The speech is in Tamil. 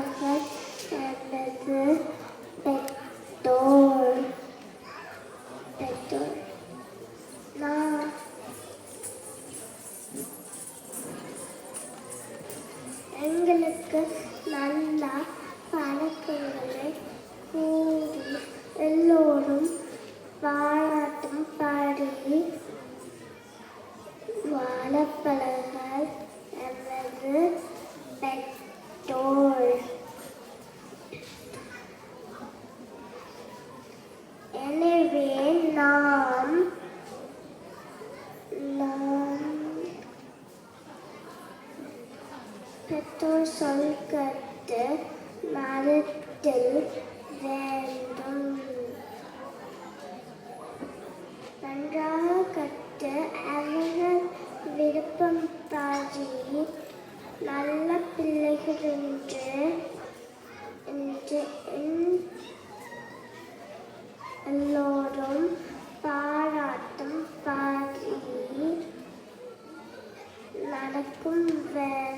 வாழப்பழங்கள் என்பது பெற்றோர். நான் எங்களுக்கு நல்ல பழக்கங்களை கூறி எல்லோரும் பாராட்டும் பாடி வாழப்பழங்கள் என்பது பெற்றோர். எனவே நாம் பெற்றோர் சொல் கேட்டு நடத்தல் வேண்டும். நன்றாக கற்று அவர்கள் விருப்பம் பாடி நல்ல பிள்ளைகள் என்று எல்லோரும் பாராட்டும் பாடி நடக்கும் வேண்டும்.